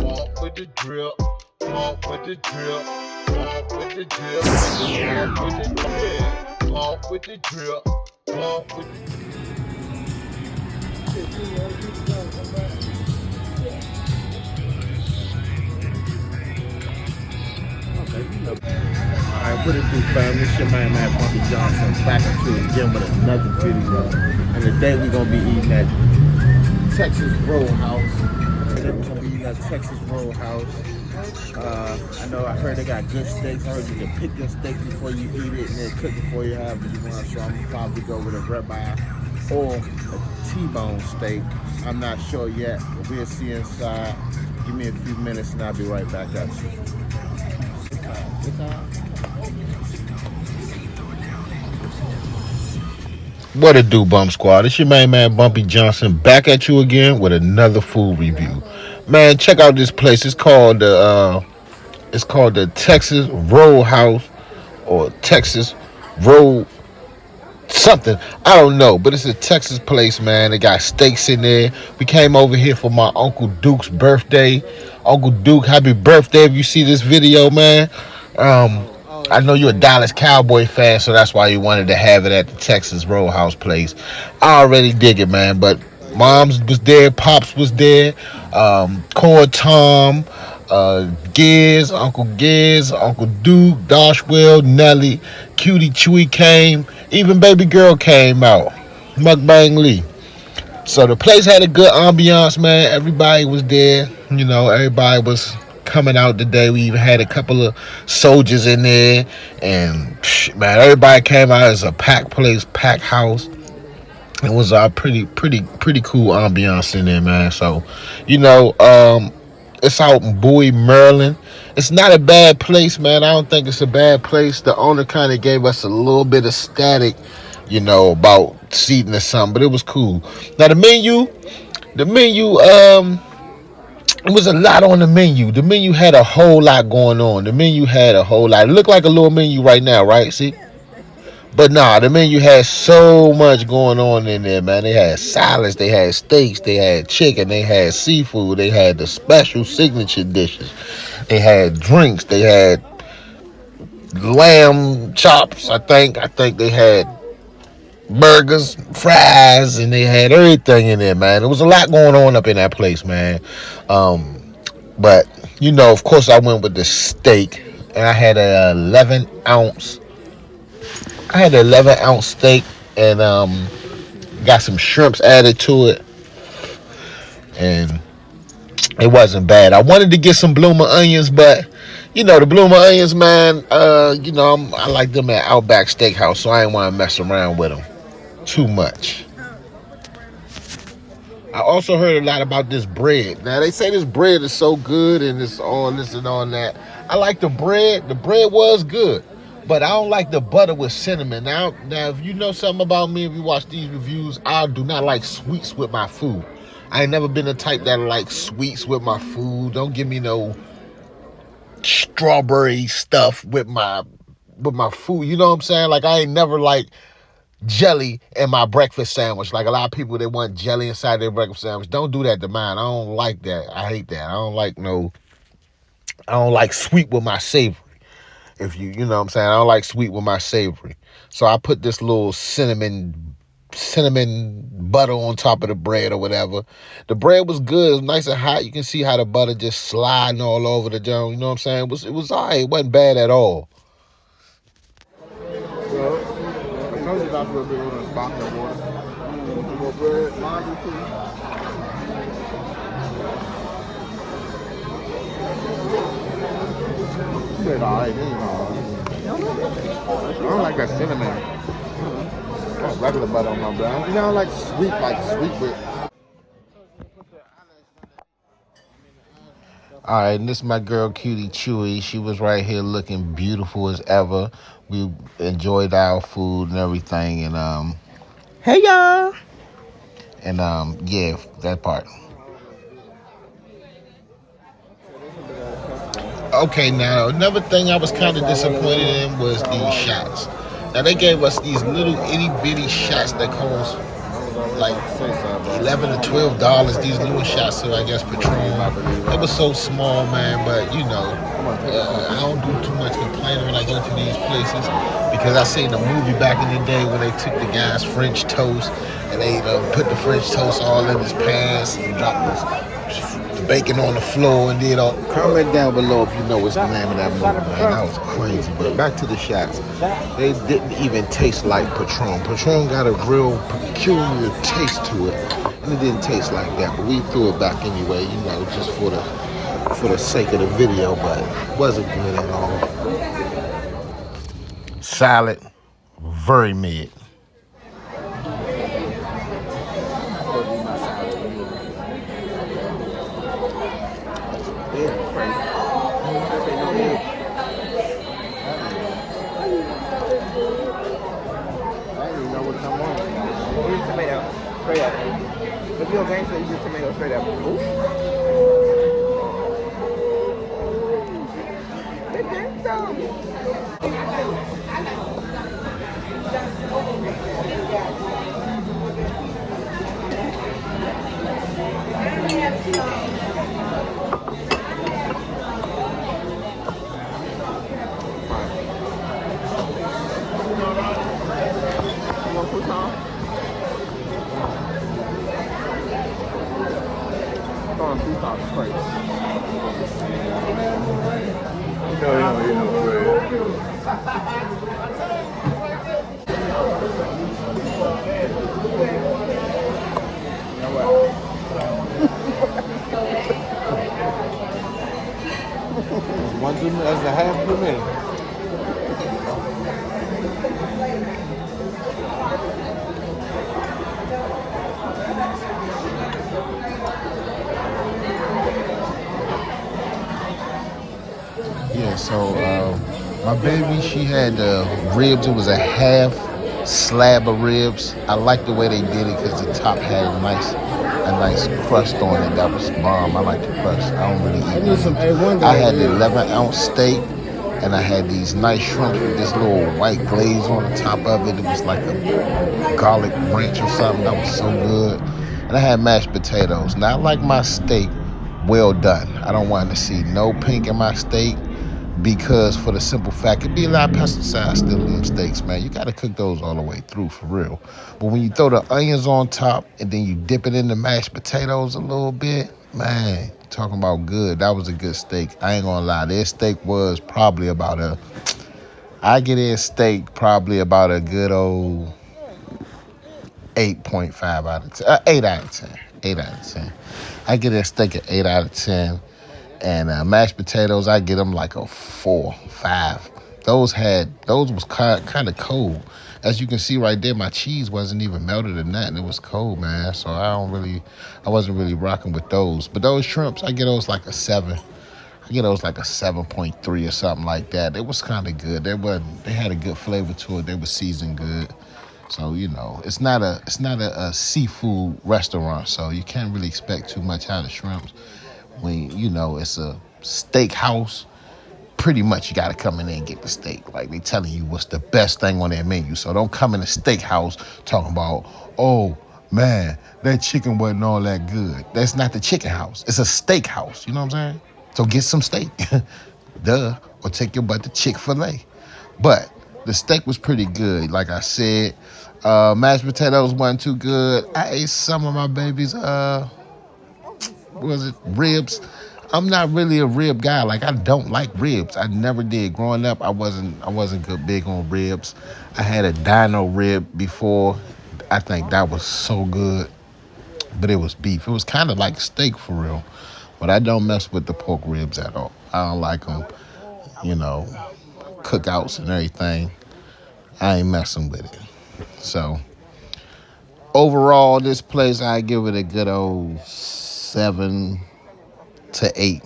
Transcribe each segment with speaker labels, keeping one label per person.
Speaker 1: Walk with the drip, walk with the drip, walk with the drip, walk with the drip, walk with the drip, walk with the
Speaker 2: Alright, what it do, fam? This your man, Bumpy Johnson, back into it again with another video. And today we're gonna be eating at Texas Roadhouse. Today we're gonna be eating at Texas Roadhouse. I know I heard they got good steaks. I heard you can pick your steak before you eat it and then cook it before you have it you want. So I'm gonna probably go with a ribeye or a T-bone steak. I'm not sure yet, but we'll see inside. Give me a few minutes and I'll be right back at you. What it do, Bump Squad? It's your main man, Bumpy Johnson, back at you again with another food review. Man, check out this place. It's called the Texas Roadhouse or Texas Road something. I don't know, but it's a Texas place, man. They got steaks in there. We came over here for my Uncle Duke's birthday. Uncle Duke, happy birthday if you see this video, man. I know you're a Dallas Cowboy fan, so that's why you wanted to have it at the Texas Roadhouse place. I already dig it, man, but Mom's was there, Pops was there, Core Tom, Giz, Uncle Duke, Dashwell, Nelly, Cutie Chewy came, even baby girl came out, Mukbang Lee. So the place had a good ambiance, man. Everybody was there, you know, everybody was coming out today. We even had a couple of soldiers in there, and man, everybody came out. As a packed place, packed house. It was a pretty cool ambiance in there, man. So, you know, it's out in Bowie, Maryland. It's not a bad place, man. I don't think it's a bad place. The owner kind of gave us a little bit of static, you know, about seating or something, but it was cool. Now the menu, it was a lot on the menu. The menu had a whole lot going on. The menu had a whole lot. It looked like a little menu right now, right? See? But nah, the menu had so much going on in there, man. They had salads, they had steaks, they had chicken, they had seafood, they had the special signature dishes. They had drinks, they had lamb chops, I think they had burgers, fries, and they had everything in there, man. There was a lot going on up in that place, man. But you know, of course, I went with the steak, and I had an 11-ounce steak, and got some shrimps added to it, and it wasn't bad. I wanted to get some bloomer onions, but you know, the bloomer onions, man, you know, I like them at Outback Steakhouse, so I didn't want to mess around with them too much. I also heard a lot about this bread. Now, they say this bread is so good and it's all this and all that. I like the bread. The bread was good, but I don't like the butter with cinnamon. Now, if you know something about me, if you watch these reviews, I do not like sweets with my food. I ain't never been the type that like sweets with my food. Don't give me no strawberry stuff with my food. You know what I'm saying? Like, I ain't never like jelly in my breakfast sandwich. Like a lot of people, they want jelly inside their breakfast sandwich. Don't do that to mine. I don't like that. I hate that. I don't like sweet with my savory. If you know what I'm saying? I don't like sweet with my savory. So I put this little cinnamon butter on top of the bread or whatever. The bread was good. It was nice and hot. You can see how the butter just sliding all over the joint. You know what I'm saying? It was all right. It wasn't bad at all. I told you about the bit of sparkling water. More bread, laundry too. It's all right. I don't like that cinnamon. I want regular butter on my bread. You know, I don't like sweet with. All right, and this is my girl, Cutie Chewy. She was right here looking beautiful as ever. We enjoyed our food and everything, and hey y'all, and yeah, that part. Okay, now another thing I was kind of disappointed in was these shots. Now they gave us these little itty bitty shots that cost like $11 to $12. These little shots of, I guess, Patron. It was so small, man. But you know, I don't do too much complaining when I go to these places because I seen a movie back in the day when they took the guy's French toast and they put the French toast all in his pants and dropped the bacon on the floor and did all. Comment down below if you know what's the name of that movie, man. That was crazy. But back to the shots. They didn't even taste like Patron. Patron got a real peculiar taste to it, and it didn't taste like that. But we threw it back anyway, you know, just for the sake of the video. But it wasn't good at all. Salad, very mid.
Speaker 3: Straight up. If you're a gangster, you use tomato straight up. Ooh.
Speaker 2: That's a half per minute. Yeah, so my baby, she had ribs. It was a half slab of ribs. I like the way they did it because the top had a nice crust on it. That was bomb. I like the crust. I don't really eat it. I had the 11-ounce steak, and I had these nice shrimps with this little white glaze on the top of it. It was like a garlic ranch or something. That was so good. And I had mashed potatoes. Now, I like my steak well done. I don't want to see no pink in my steak because for the simple fact, it be a lot of pesticides still in them steaks, man. You got to cook those all the way through, for real. But when you throw the onions on top and then you dip it in the mashed potatoes a little bit, man, talking about good. That was a good steak. I ain't gonna lie. Their steak was probably about I get their steak probably about a good old 8.5 out of 10. 8 out of 10. 8 out of 10. I get their steak an 8 out of 10. And mashed potatoes, I get them like a 4, 5. Those was kind of cold. As you can see right there, my cheese wasn't even melted or nothing. It was cold, man. So I wasn't really rocking with those. But those shrimps, I get those like a 7. I get those like a 7.3 or something like that. It was kind of good. They had a good flavor to it. They were seasoned good. So, you know, it's not a seafood restaurant, so you can't really expect too much out of shrimps. When, you know, it's a steak house, pretty much you got to come in there and get the steak. Like, they telling you what's the best thing on their menu. So don't come in a steak house talking about, oh, man, that chicken wasn't all that good. That's not the chicken house. It's a steak house. You know what I'm saying? So get some steak. Duh. Or take your butt to Chick-fil-A. But the steak was pretty good, like I said. Mashed potatoes wasn't too good. I ate some of my baby's ribs. I'm not really a rib guy. Like, I don't like ribs. I never did. Growing up, I wasn't good big on ribs. I had a dino rib before. I think that was so good. But it was beef. It was kind of like steak for real. But I don't mess with the pork ribs at all. I don't like them, you know, cookouts and everything. I ain't messing with it. So, overall, this place, I give it a good old 7 to 8.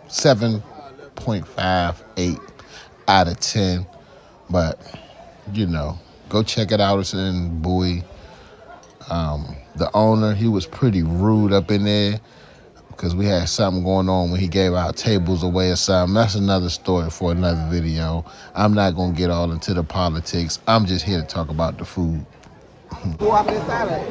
Speaker 2: 7.5, 8 out of 10. But, you know, go check it out. It's in Bowie. The owner, he was pretty rude up in there because we had something going on when he gave our tables away or something. That's another story for another video. I'm not going to get all into the politics. I'm just here to talk about the food.
Speaker 3: Who offered this salad?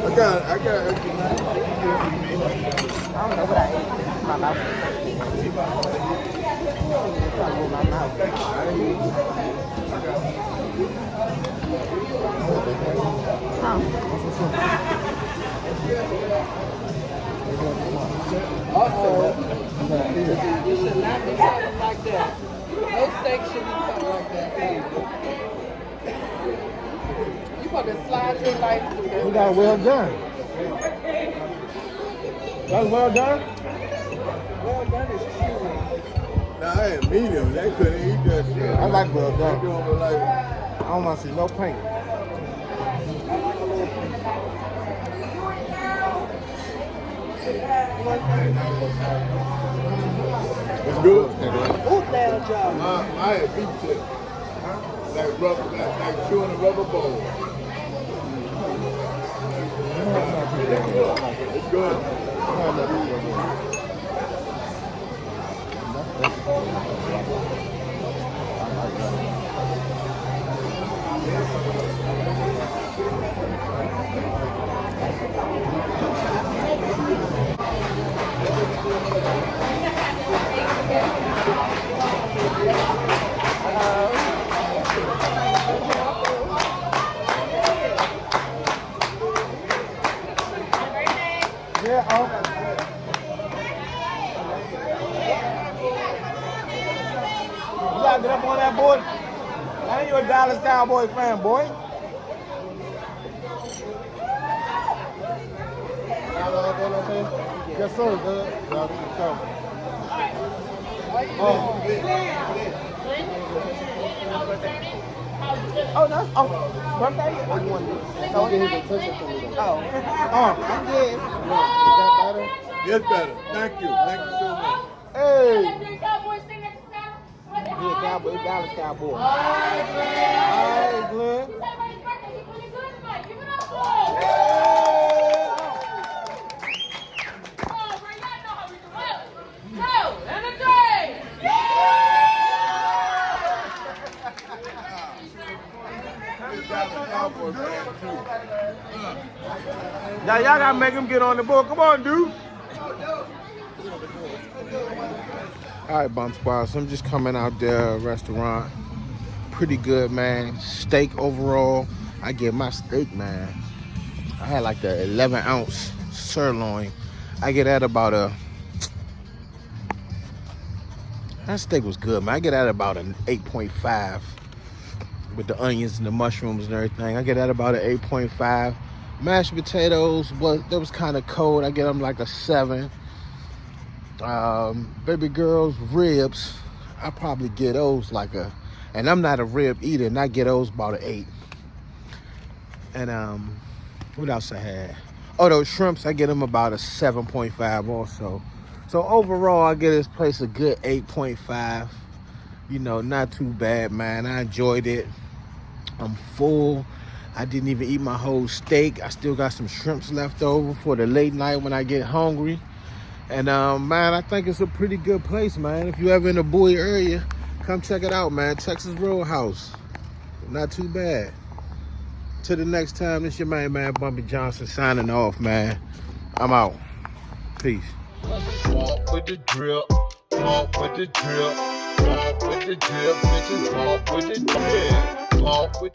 Speaker 3: What's that about?
Speaker 1: I got it.
Speaker 3: I don't know what I ate. My mouth. My mouth.
Speaker 4: You should not be cut like that. No steak should be cut like that. You got to slide your life through that.
Speaker 5: We got well done. That's well done?
Speaker 4: Well done is cute.
Speaker 1: Nah, I had medium. They couldn't eat that shit.
Speaker 5: I like well
Speaker 1: They
Speaker 5: done.
Speaker 1: doing it like,
Speaker 5: I don't want to see no paint.
Speaker 1: it's good.
Speaker 4: Ooh, damn job.
Speaker 1: I had beef tip. Like rubber, like chewing a rubber ball. It's good.
Speaker 5: Yeah, you gotta get up on that board. I ain't you a Dallas Cowboys fan, boy. Yes, sir. Good.
Speaker 3: Oh, no. Oh, birthday? Or you want to Oh. I'm good.
Speaker 1: Yes, better. Thank you. Thank you so much.
Speaker 5: Hey.
Speaker 3: Yeah, Cowboy, Dallas Cowboy.
Speaker 5: Hey, Glenn. Now y'all gotta make him get on the board. Come on, dude. All right, Bump Squad. So I'm just coming out there, restaurant. Pretty good, man. Steak overall. I get my steak, man. I had like the 11-ounce sirloin. I get at about a. That steak was good, man. I get at about an 8.5 with the onions and the mushrooms and everything. I get at about an 8.5. Mashed potatoes that was kind of cold. I get them like a 7. Baby girl's ribs, I probably get those like a, and I'm not a rib eater, and I get those about an 8. And what else I had? Oh, those shrimps, I get them about a 7.5 also. So overall, I get this place a good 8.5. You know, not too bad, man. I enjoyed it. I'm full. I didn't even eat my whole steak. I still got some shrimps left over for the late night when I get hungry. And man, I think it's a pretty good place, man. If you ever in the Bowie area, come check it out, man. Texas Roadhouse. Not too bad. Till the next time, this your man, Bumpy Johnson, signing off, man. I'm out. Peace.
Speaker 1: Walk with the drip, walk with the drip, walk with the drip, bitches walk with the drip, walk with